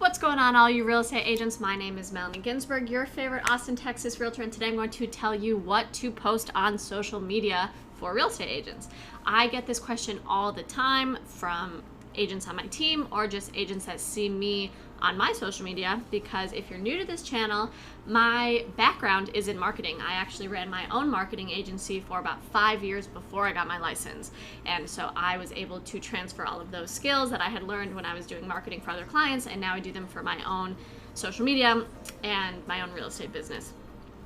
What's going on, all you real estate agents? My name is Melanie Ginsberg, your favorite Austin, Texas realtor, and today I'm going to tell you what to post on social media for real estate agents. I get this question all the time from agents on my team or just agents that see me on my social media, because if you're new to this channel, my background is in marketing. I actually ran my own marketing agency for about 5 years before I got my license. And so I was able to transfer all of those skills that I had learned when I was doing marketing for other clients, and now I do them for my own social media and my own real estate business.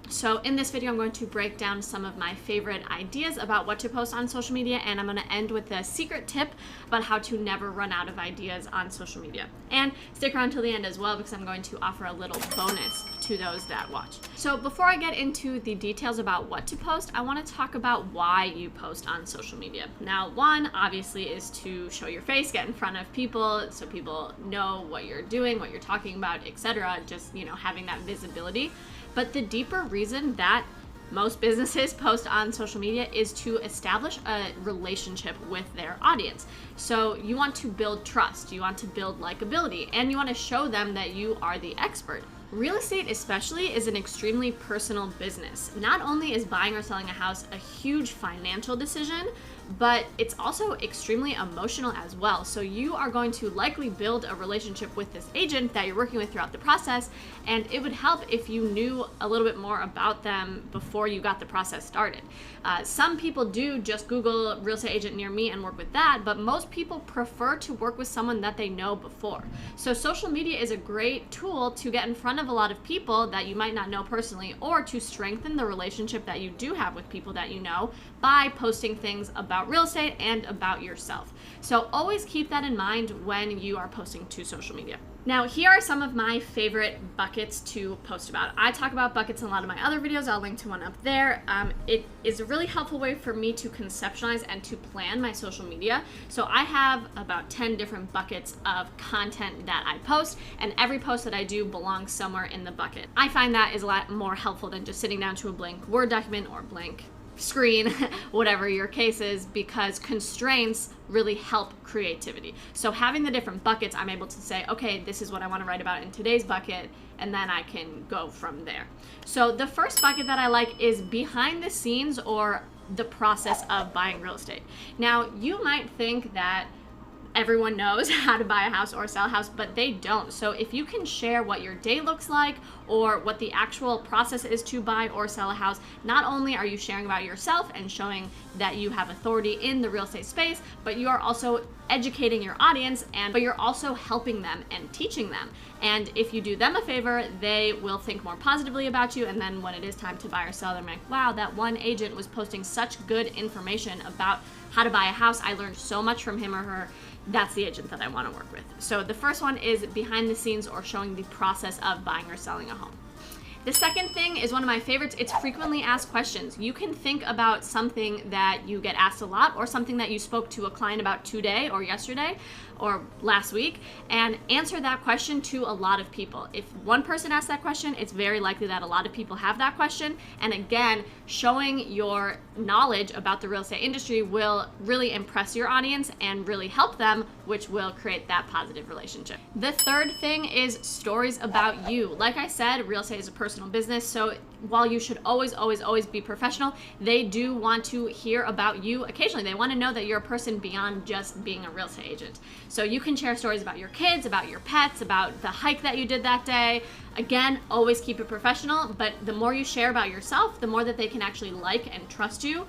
So in this video, I'm going to break down some of my favorite ideas about what to post on social media, and I'm going to end with a secret tip about how to never run out of ideas on social media. And stick around till the end as well, because I'm going to offer a little bonus to those that watch. So before I get into the details about what to post, I want to talk about why you post on social media. Now, one, obviously, is to show your face, get in front of people so people know what you're doing, what you're talking about, etc. Just, having that visibility. But the deeper reason that most businesses post on social media is to establish a relationship with their audience. So you want to build trust, you want to build likability, and you want to show them that you are the expert. Real estate especially is an extremely personal business. Not only is buying or selling a house a huge financial decision, but it's also extremely emotional as well. So you are going to likely build a relationship with this agent that you're working with throughout the process, and it would help if you knew a little bit more about them before you got the process started. Some people do just Google real estate agent near me and work with that, but most people prefer to work with someone that they know before. So social media is a great tool to get in front of a lot of people that you might not know personally, or to strengthen the relationship that you do have with people that you know by posting things about real estate and about yourself. So always keep that in mind when you are posting to social media. Now, here are some of my favorite buckets to post about. I talk about buckets in a lot of my other videos. I'll link to one up there. It is a really helpful way for me to conceptualize and to plan my social media. So I have about 10 different buckets of content that I post, and every post that I do belongs somewhere in the bucket. I find that is a lot more helpful than just sitting down to a blank Word document or blank screen, whatever your case is, because constraints really help creativity. So having the different buckets, I'm able to say, okay, this is what I want to write about in today's bucket, and then I can go from there. So the first bucket that I like is behind the scenes, or the process of buying real estate. Now, you might think that everyone knows how to buy a house or sell a house, but they don't. So if you can share what your day looks like, or what the actual process is to buy or sell a house, not only are you sharing about yourself and showing that you have authority in the real estate space, but you are also educating your audience, but you're also helping them and teaching them. And if you do them a favor, they will think more positively about you. And then when it is time to buy or sell, they're like, wow, that one agent was posting such good information about how to buy a house. I learned so much from him or her. That's the agent that I want to work with. So the first one is behind the scenes, or showing the process of buying or selling a home. The second thing is one of my favorites. It's frequently asked questions. You can think about something that you get asked a lot, or something that you spoke to a client about today or yesterday or last week, and answer that question to a lot of people. If one person asks that question, it's very likely that a lot of people have that question. And again, showing your knowledge about the real estate industry will really impress your audience and really help them, which will create that positive relationship. The third thing is stories about you. Like I said, real estate is a personal business, so while you should always be professional, they do want to hear about you occasionally. They want to know that you're a person beyond just being a real estate agent. So you can share stories about your kids, about your pets, about the hike that you did that day. Again, always keep it professional, but the more you share about yourself, the more that they can actually like and trust you.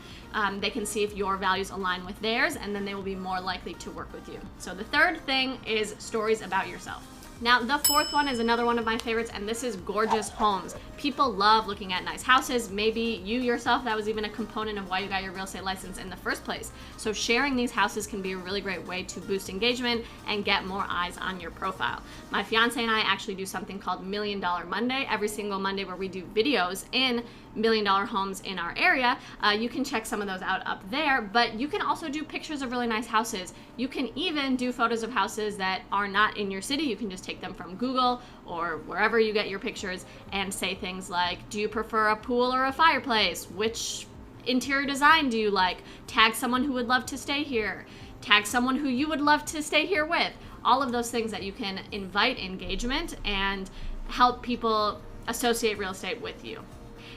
They can see if your values align with theirs, and then they will be more likely to work with you. So the third thing is stories about yourself. Now, the fourth one is another one of my favorites, and this is gorgeous homes. People love looking at nice houses. Maybe you yourself, that was even a component of why you got your real estate license in the first place. So sharing these houses can be a really great way to boost engagement and get more eyes on your profile. My fiance and I actually do something called $1 Million Monday, every single Monday, where we do videos in $1 million homes in our area. You can check some of those out up there, but you can also do pictures of really nice houses. You can even do photos of houses that are not in your city. You can just take them from Google or wherever you get your pictures and say things like, do you prefer a pool or a fireplace? Which interior design do you like? Tag someone who would love to stay here. Tag someone who you would love to stay here with. all of those things that you can invite engagement and help people associate real estate with you.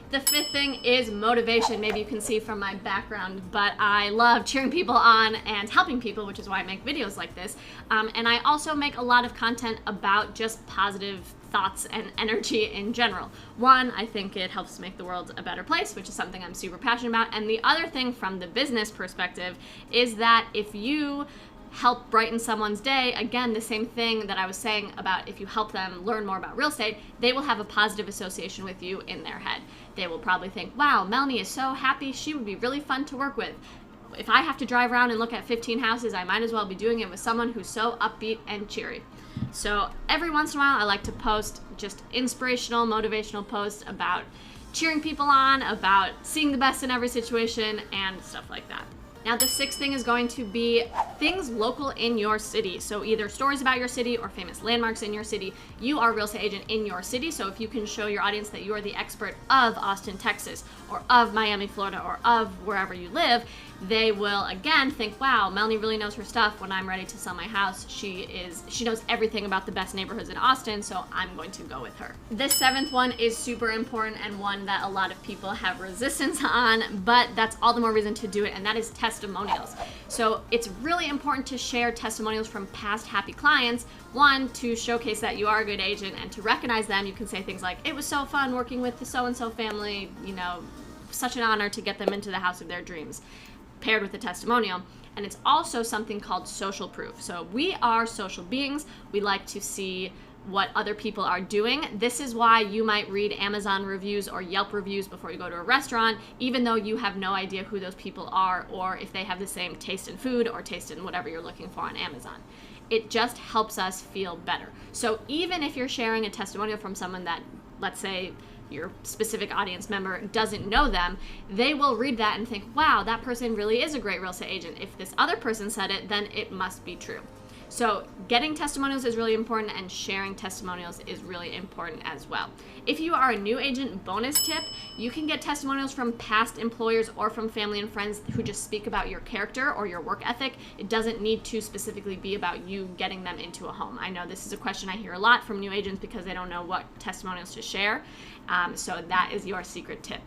The fifth thing is motivation. Maybe you can see from my background, but I love cheering people on and helping people, which is why I make videos like this. And I also make a lot of content about just positive thoughts and energy in general. One, I think it helps make the world a better place, which is something I'm super passionate about. And the other thing from the business perspective is that if you help brighten someone's day, again, the same thing that I was saying about if you help them learn more about real estate, they will have a positive association with you in their head. They will probably think, wow, Melanie is so happy, she would be really fun to work with. If I have to drive around and look at 15 houses, I might as well be doing it with someone who's so upbeat and cheery. So every once in a while, I like to post just inspirational, motivational posts about cheering people on, about seeing the best in every situation, and stuff like that. Now, the sixth thing is going to be things local in your city. So either stories about your city or famous landmarks in your city. You are a real estate agent in your city, so if you can show your audience that you are the expert of Austin, Texas, or of Miami, Florida, or of wherever you live, they will again think, wow, Melanie really knows her stuff. When I'm ready to sell my house, she knows everything about the best neighborhoods in Austin, so I'm going to go with her. This seventh one is super important and one that a lot of people have resistance on, but that's all the more reason to do it, and that is testimonials. So it's really important to share testimonials from past happy clients. One, to showcase that you are a good agent, and to recognize them. You can say things like, it was so fun working with the so-and-so family, you know, such an honor to get them into the house of their dreams, paired with a testimonial. And it's also something called social proof. So we are social beings. We like to see what other people are doing. This is why you might read Amazon reviews or Yelp reviews before you go to a restaurant, even though you have no idea who those people are or if they have the same taste in food or taste in whatever you're looking for on Amazon. It just helps us feel better. So even if you're sharing a testimonial from someone that, let's say, your specific audience member doesn't know them, they will read that and think, wow, that person really is a great real estate agent. If this other person said it, then it must be true. So getting testimonials is really important, and sharing testimonials is really important as well. If you are a new agent, bonus tip, you can get testimonials from past employers or from family and friends who just speak about your character or your work ethic. It doesn't need to specifically be about you getting them into a home. I know this is a question I hear a lot from new agents because they don't know what testimonials to share. So that is your secret tip.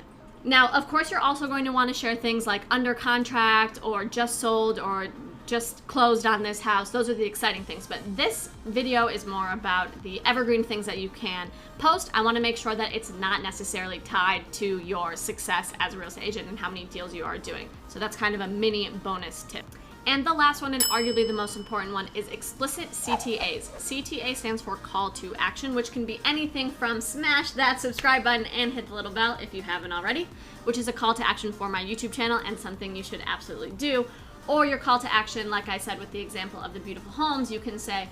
Now, of course, you're also going to want to share things like under contract or just sold or just closed on this house. Those are the exciting things, but this video is more about the evergreen things that you can post. I want to make sure that it's not necessarily tied to your success as a real estate agent and how many deals you are doing. So that's kind of a mini bonus tip. And the last one, and arguably the most important one, is explicit CTAs. CTA stands for call to action, which can be anything from smash that subscribe button and hit the little bell if you haven't already, which is a call to action for my YouTube channel and something you should absolutely do. Or your call to action, like I said with the example of the beautiful homes, you can say,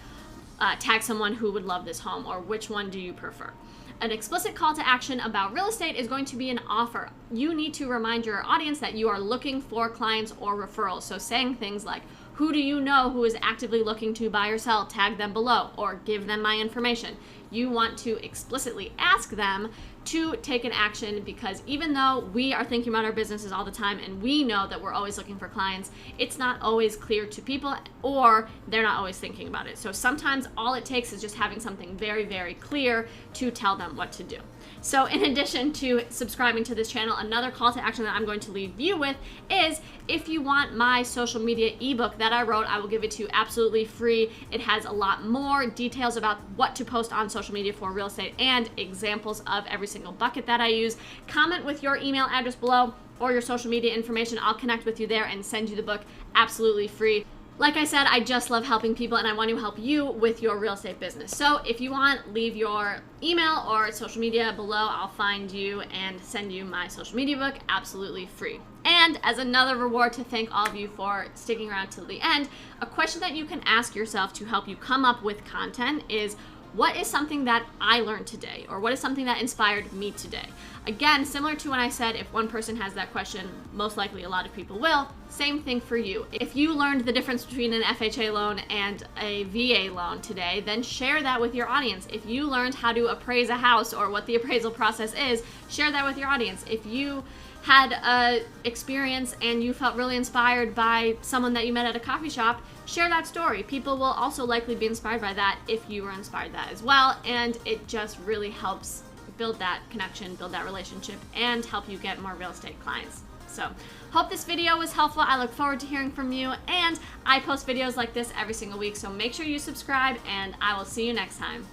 tag someone who would love this home, or which one do you prefer. An explicit call to action about real estate is going to be an offer. You need to remind your audience that you are looking for clients or referrals. So saying things like, who do you know who is actively looking to buy or sell? Tag them below, or give them my information. You want to explicitly ask them to take an action, because even though we are thinking about our businesses all the time and we know that we're always looking for clients, it's not always clear to people, or they're not always thinking about it. So sometimes all it takes is just having something very, very clear to tell them what to do. So in addition to subscribing to this channel, another call to action that I'm going to leave you with is, if you want my social media ebook that I wrote, I will give it to you absolutely free. It has a lot more details about what to post on social media for real estate and examples of every single bucket that I use. Comment with your email address below or your social media information. I'll connect with you there and send you the book absolutely free. Like I said, I just love helping people, and I want to help you with your real estate business. So if you want, leave your email or social media below. I'll find you and send you my social media book absolutely free. And as another reward to thank all of you for sticking around till the end, a question that you can ask yourself to help you come up with content is, what is something that I learned today? Or what is something that inspired me today? Again, similar to when I said if one person has that question, most likely a lot of people will. Same thing for you. If you learned the difference between an FHA loan and a VA loan today, then share that with your audience. If you learned how to appraise a house or what the appraisal process is, share that with your audience. If you had a experience and you felt really inspired by someone that you met at a coffee shop, share that story. People will also likely be inspired by that if you were inspired by that as well, and it just really helps build that connection, build that relationship, and help you get more real estate clients. So, hope this video was helpful. I look forward to hearing from you, and I post videos like this every single week, so make sure you subscribe, and I will see you next time.